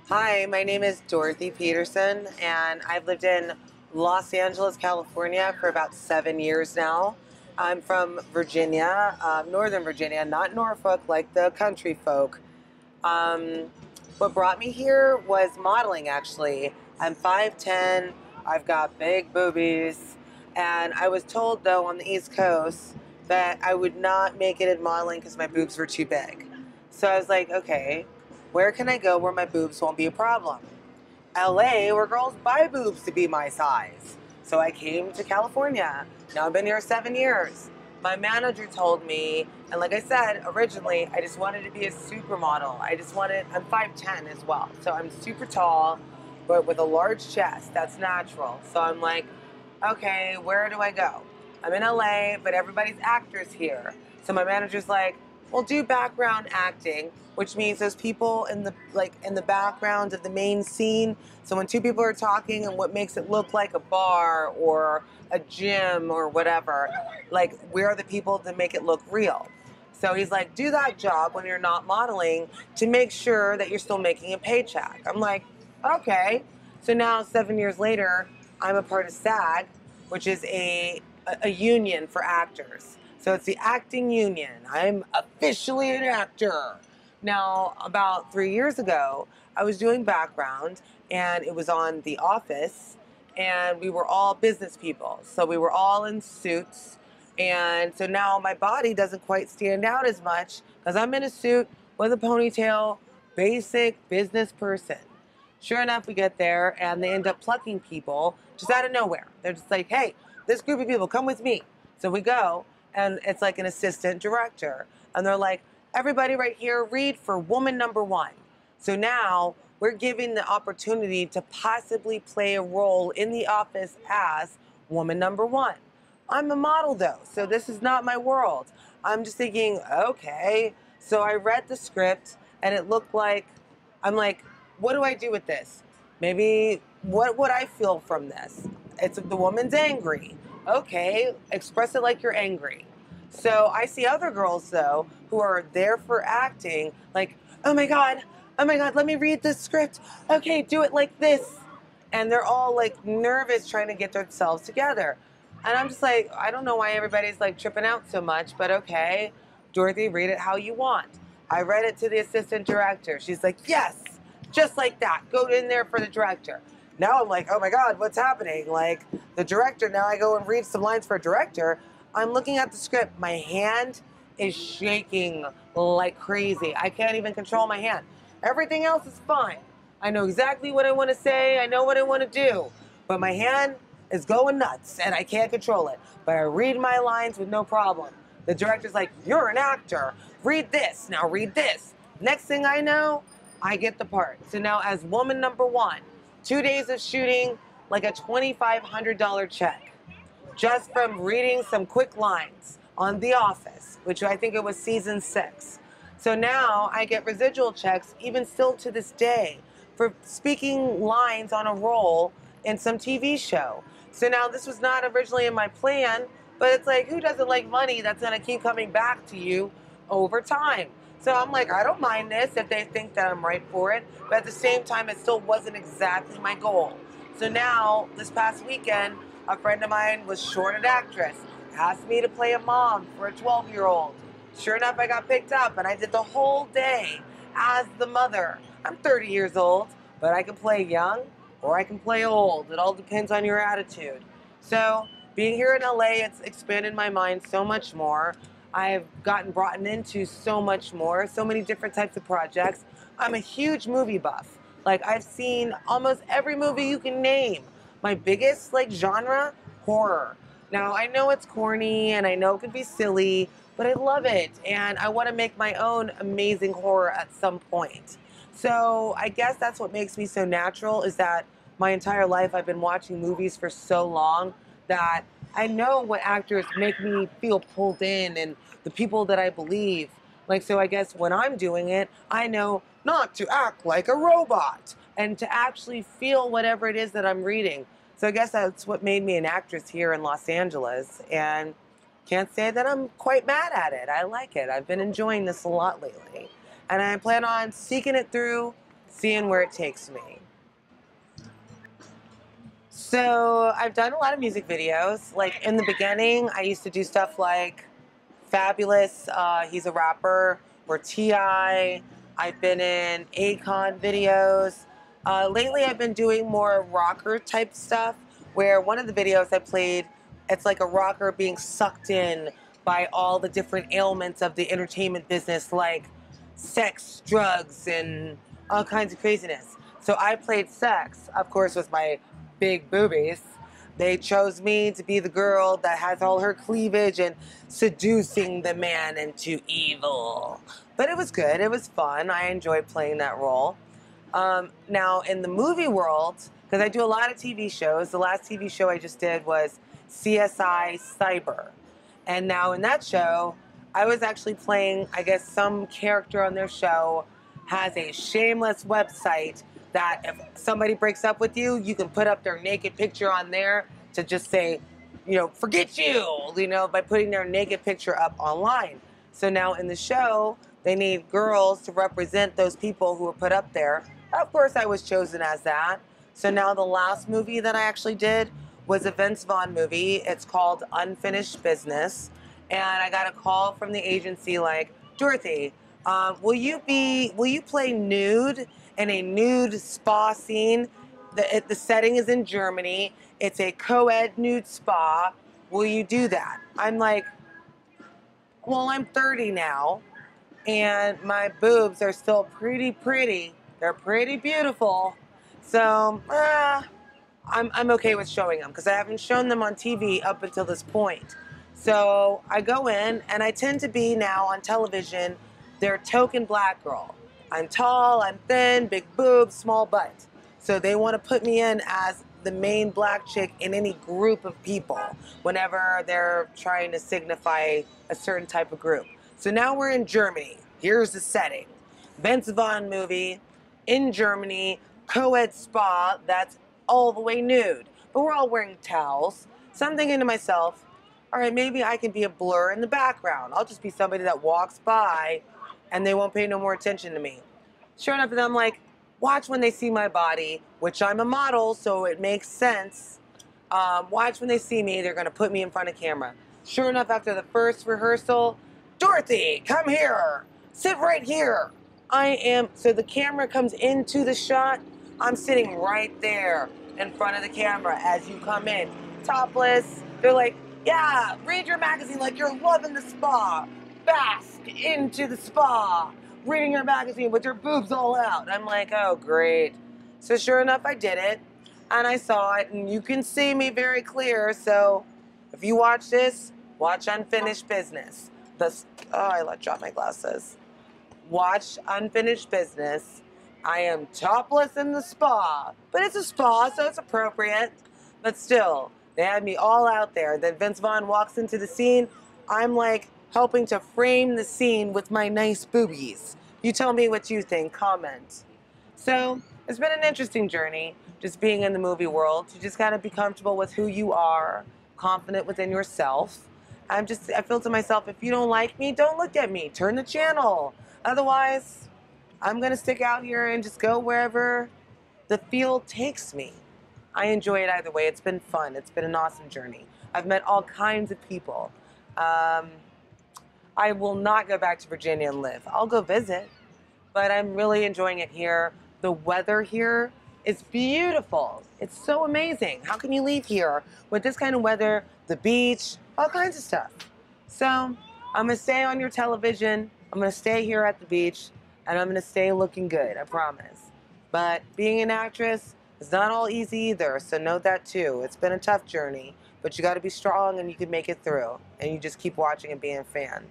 Hi, my name is Dorothy Peterson, and I've lived in Los Angeles, California for about 7 years now. I'm from Virginia, Northern Virginia, not Norfolk like the country folk. Um, what brought me here was modeling, actually. I'm 5'10, I've got big boobies, and I was told, though, on the East Coast that I would not make it in modeling because my boobs were too big. So I was like, okay, where can I go where my boobs won't be a problem? LA, where girls buy boobs to be my size. So I came to California. Now I've been here 7 years. My manager told me, and like I said, originally, I just wanted to be a supermodel. I'm 5'10 as well. So I'm super tall, but with a large chest. That's natural. So I'm like, okay, where do I go? I'm in LA, but everybody's actors here. So my manager's like, well, do background acting, which means those people in the background of the main scene. So when two people are talking and what makes it look like a bar or a gym or whatever, like we're the people to make it look real. So he's like, do that job when you're not modeling to make sure that you're still making a paycheck. I'm like, okay. So now 7 years later, I'm a part of SAG, which is a union for actors. So it's the acting union. I'm officially an actor. Now, about 3 years ago, I was doing background and it was on The Office, and we were all business people. So we were all in suits. And so now my body doesn't quite stand out as much because I'm in a suit with a ponytail, basic business person. Sure enough, we get there and they end up plucking people just out of nowhere. They're just like, hey, this group of people, come with me. So we go, and it's like an assistant director. And they're like, everybody right here, read for woman number one. So now we're given the opportunity to possibly play a role in the office as woman number one. I'm a model though, so this is not my world. I'm just thinking, okay. So I read the script and it looked like, I'm like, what do I do with this? Maybe what would I feel from this? It's the woman's angry. Okay, express it like you're angry. So I see other girls though who are there for acting, like, oh my God, let me read the script. Okay, do it like this. And they're all like nervous trying to get themselves together. And I'm just like, I don't know why everybody's like tripping out so much, but okay, Dorothy, read it how you want. I read it to the assistant director. She's like, yes, just like that. Go in there for the director. Now I'm like, oh my God, what's happening? Like the director, now I go and read some lines for a director. I'm looking at the script. My hand is shaking like crazy. I can't even control my hand. Everything else is fine. I know exactly what I want to say. I know what I want to do. But my hand is going nuts and I can't control it. But I read my lines with no problem. The director's like, you're an actor. Read this. Now read this. Next thing I know, I get the part. So now as woman number one, 2 days of shooting, like a $2,500 check just from reading some quick lines on The Office, which I think it was season 6. So now I get residual checks, even still to this day, for speaking lines on a role in some TV show. So now this was not originally in my plan, but it's like, who doesn't like money that's going to keep coming back to you over time? So I'm like, I don't mind this if they think that I'm right for it, but at the same time, it still wasn't exactly my goal. So now, this past weekend, a friend of mine was short an actress, asked me to play a mom for a 12-year-old. Sure enough, I got picked up and I did the whole day as the mother. I'm 30 years old, but I can play young or I can play old. It all depends on your attitude. So, being here in LA, it's expanded my mind so much more. I've gotten brought into so much more, so many different types of projects. I'm a huge movie buff. Like I've seen almost every movie you can name. My biggest like genre, horror. Now I know it's corny and I know it could be silly, but I love it and I want to make my own amazing horror at some point. So I guess that's what makes me so natural is that my entire life I've been watching movies for so long that I know what actors make me feel pulled in and the people that I believe. Like, so I guess when I'm doing it, I know not to act like a robot and to actually feel whatever it is that I'm reading. So I guess that's what made me an actress here in Los Angeles. And can't say that I'm quite mad at it. I like it. I've been enjoying this a lot lately. And I plan on seeking it through seeing where it takes me. So I've done a lot of music videos. Like in the beginning, I used to do stuff like Fabulous, he's a rapper, or T.I. I've been in Akon videos. Lately, I've been doing more rocker type stuff where one of the videos I played, it's like a rocker being sucked in by all the different ailments of the entertainment business, like sex, drugs, and all kinds of craziness. So I played sex, of course, with my big boobies. They chose me to be the girl that has all her cleavage and seducing the man into evil. But it was good. It was fun. I enjoyed playing that role. Now, in the movie world, because I do a lot of TV shows, the last TV show I just did was CSI Cyber. And now in that show, I was actually playing, I guess, some character on their show has a shameless website that if somebody breaks up with you, you can put up their naked picture on there to just say, forget you, by putting their naked picture up online. So now in the show, they need girls to represent those people who were put up there. Of course, I was chosen as that. So now the last movie that I actually did was a Vince Vaughn movie. It's called Unfinished Business. And I got a call from the agency like, Dorothy, will you play nude in a nude spa scene? The setting is in Germany. It's a co-ed nude spa. Will you do that? I'm like, well, I'm 30 now, and my boobs are still pretty. They're pretty beautiful. So, I'm okay with showing them because I haven't shown them on TV up until this point. So I go in, and I tend to be now on television their token black girl. I'm tall, I'm thin, big boobs, small butt. So they want to put me in as the main black chick in any group of people whenever they're trying to signify a certain type of group. So now we're in Germany. Here's the setting. Vince Vaughn movie in Germany, co-ed spa that's all the way nude. But we're all wearing towels. So I'm thinking to myself, all right, maybe I can be a blur in the background. I'll just be somebody that walks by and they won't pay no more attention to me. Sure enough, I'm like, watch when they see my body, which I'm a model, so it makes sense. Watch when they see me, they're gonna put me in front of camera. Sure enough, after the first rehearsal, Dorothy, come here, sit right here. So the camera comes into the shot, I'm sitting right there in front of the camera as you come in, topless. They're like, yeah, read your magazine like you're loving the spa. Bask into the spa, reading your magazine with your boobs all out. I'm like, oh, great. So sure enough, I did it, and I saw it, and you can see me very clear. So if you watch this, watch Unfinished Business. I dropped my glasses. Watch Unfinished Business. I am topless in the spa, but it's a spa, so it's appropriate. But still, they had me all out there. Then Vince Vaughn walks into the scene. I'm like helping to frame the scene with my nice boobies. You tell me what you think. Comment. So it's been an interesting journey, just being in the movie world. You just gotta be comfortable with who you are, confident within yourself. I feel to myself, if you don't like me, don't look at me. Turn the channel. Otherwise, I'm gonna stick out here and just go wherever the field takes me. I enjoy it either way. It's been fun. It's been an awesome journey. I've met all kinds of people. I will not go back to Virginia and live. I'll go visit, but I'm really enjoying it here. The weather here is beautiful. It's so amazing. How can you leave here with this kind of weather, the beach, all kinds of stuff? So I'm gonna stay on your television. I'm gonna stay here at the beach, and I'm gonna stay looking good, I promise. But being an actress is not all easy either, so know that too. It's been a tough journey, but you gotta be strong and you can make it through. And you just keep watching and being a fan.